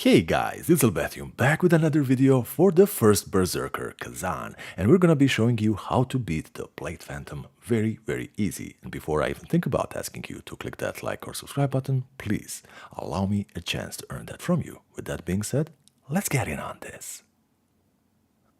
Hey guys, it's Albathium back with another video for the First Berserker Khazan, and we're gonna be showing you how to beat the Blade Phantom very easy. And before I even think about asking you to click that like or subscribe button, please allow me a chance to earn that from you. With that being said, let's get in on this.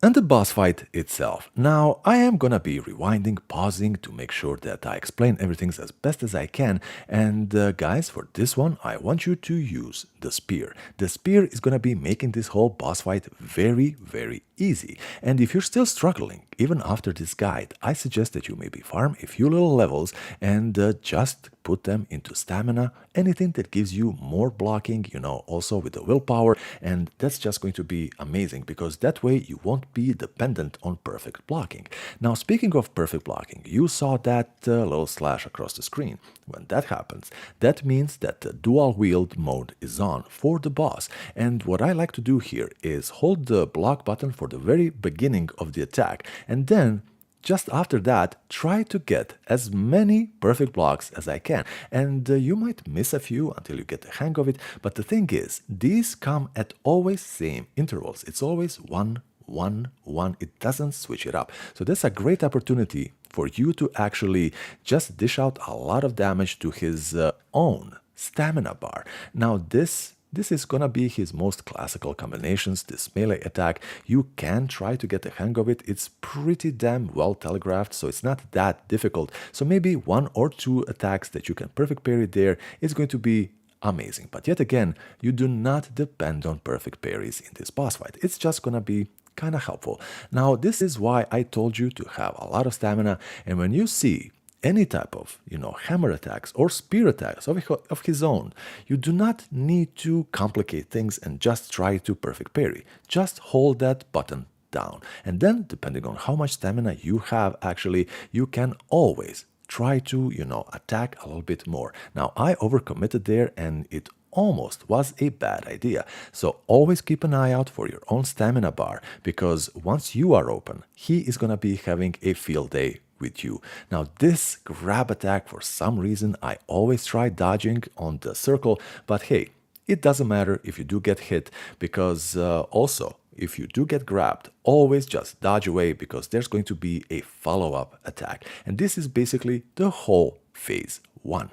And the boss fight itself. Now, I am gonna be rewinding, pausing to make sure that I explain everything as best as I can. And guys, for this one, I want you to use the spear. The spear is gonna be making this whole boss fight very easy. And if you're still struggling, even after this guide, I suggest that you maybe farm a few little levels and just put them into stamina, anything that gives you more blocking, also with the willpower, and that's just going to be amazing because that way you won't be dependent on perfect blocking. Now, speaking of perfect blocking, you saw that little slash across the screen. When that happens, that means that the dual wield mode is on for the boss, and what I like to do here is hold the block button for the very beginning of the attack, and then just after that, try to get as many perfect blocks as I can. And you might miss a few until you get the hang of it, but the thing is, these come at always same intervals. It's always 1, 1, 1. It doesn't switch it up. So that's a great opportunity for you to actually just dish out a lot of damage to his own stamina bar. Now this is gonna be his most classical combinations, this melee attack. You can try to get the hang of it. It's pretty damn well telegraphed, so it's not that difficult. So maybe 1 or 2 attacks that you can perfect parry there is going to be amazing. But yet again, you do not depend on perfect parries in this boss fight. It's just gonna be kind of helpful. Now, this is why I told you to have a lot of stamina, and when you see any type of, hammer attacks or spear attacks of his own, you do not need to complicate things and just try to perfect parry. Just hold that button down. And then, depending on how much stamina you have, actually, you can always try to, attack a little bit more. Now, I overcommitted there and it almost was a bad idea. So always keep an eye out for your own stamina bar, because once you are open, he is gonna be having a field day with you. Now, this grab attack, for some reason, I always try dodging on the circle, but hey, it doesn't matter if you do get hit, because also, if you do get grabbed, always just dodge away, because there's going to be a follow-up attack. And this is basically the whole phase 1.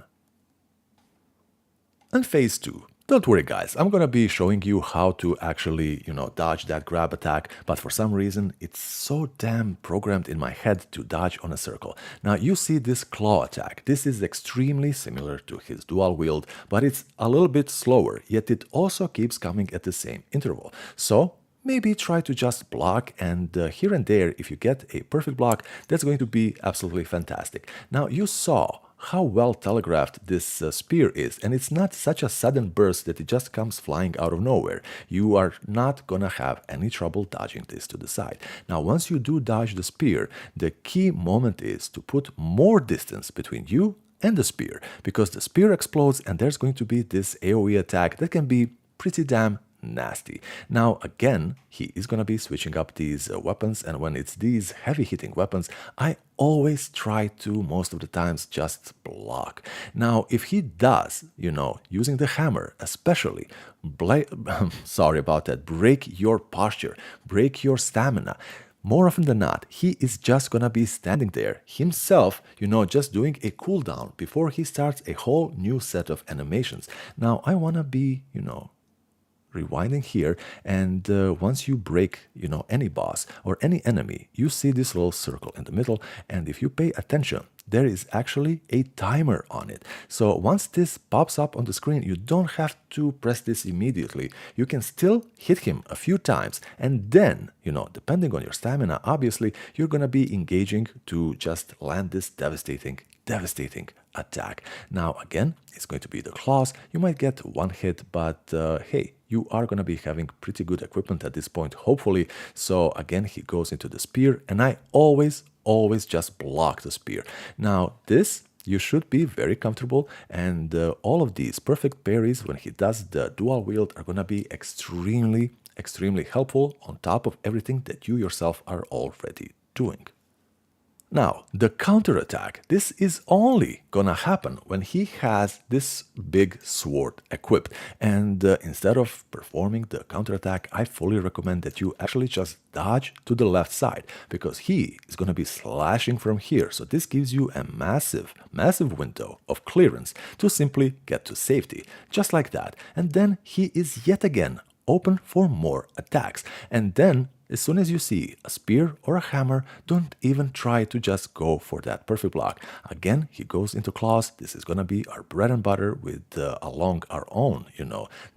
And phase 2. Don't worry guys, I'm gonna be showing you how to actually, dodge that grab attack, but for some reason it's so damn programmed in my head to dodge on a circle. Now you see this claw attack. This is extremely similar to his dual wield, but it's a little bit slower, yet it also keeps coming at the same interval. So maybe try to just block, and here and there, if you get a perfect block, that's going to be absolutely fantastic. Now you saw how well telegraphed this spear is, and it's not such a sudden burst that it just comes flying out of nowhere. You are not gonna have any trouble dodging this to the side. Now, once you do dodge the spear, the key moment is to put more distance between you and the spear, because the spear explodes and there's going to be this AoE attack that can be pretty damn nasty. Now again, he is gonna be switching up these weapons, and when it's these heavy hitting weapons, I always try to, most of the times, just block. Now if he does, using the hammer especially, sorry about that, break your posture, break your stamina, more often than not, he is just gonna be standing there himself, just doing a cooldown before he starts a whole new set of animations. Now I wanna be, rewinding here, and once you break any boss or any enemy, you see this little circle in the middle, and if you pay attention, there is actually a timer on it. So once this pops up on the screen, you don't have to press this immediately. You can still hit him a few times, and then, depending on your stamina, obviously, you're gonna be engaging to just land this devastating attack. Now again, it's going to be the claws. You might get one hit, but hey, you are going to be having pretty good equipment at this point, hopefully. So again, he goes into the spear, and I always just block the spear. Now this, you should be very comfortable, and all of these perfect parries when he does the dual wield are going to be extremely helpful on top of everything that you yourself are already doing. Now, the counterattack, this is only gonna happen when he has this big sword equipped. And instead of performing the counterattack, I fully recommend that you actually just dodge to the left side, because he is gonna be slashing from here. So this gives you a massive, massive window of clearance to simply get to safety, just like that. And then he is yet again open for more attacks. And then as soon as you see a spear or a hammer, don't even try to just go for that perfect block. Again, he goes into claws. This is gonna be our bread and butter with along our own,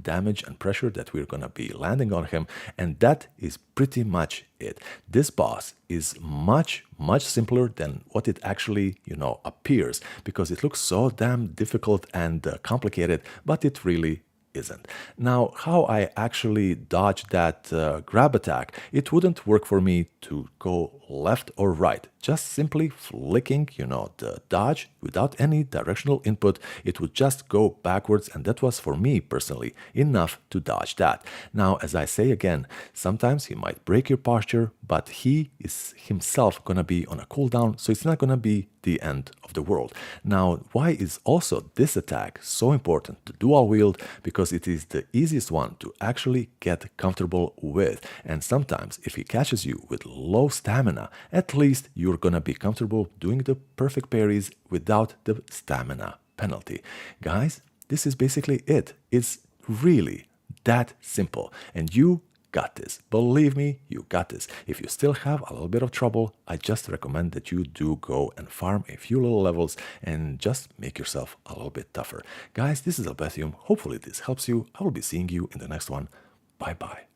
damage and pressure that we're gonna be landing on him. And that is pretty much it. This boss is much, much simpler than what it actually, appears, because it looks so damn difficult and complicated, but it really isn't. Now, how I actually dodge that grab attack, it wouldn't work for me to go left or right. Just simply flicking, the dodge without any directional input, it would just go backwards, and that was for me personally enough to dodge that. Now, as I say again, sometimes he might break your posture, but he is himself gonna be on a cooldown, so it's not gonna be the end of the world. Now, why is also this attack so important to dual wield? Because it is the easiest one to actually get comfortable with. And sometimes if he catches you with low stamina, at least you're gonna be comfortable doing the perfect parries without the stamina penalty. Guys, this is basically it. It's really that simple, and you got this. Believe me, you got this. If you still have a little bit of trouble, I just recommend that you do go and farm a few little levels and just make yourself a little bit tougher. Guys, this is Albathium. Hopefully this helps you. I will be seeing you in the next one. Bye bye.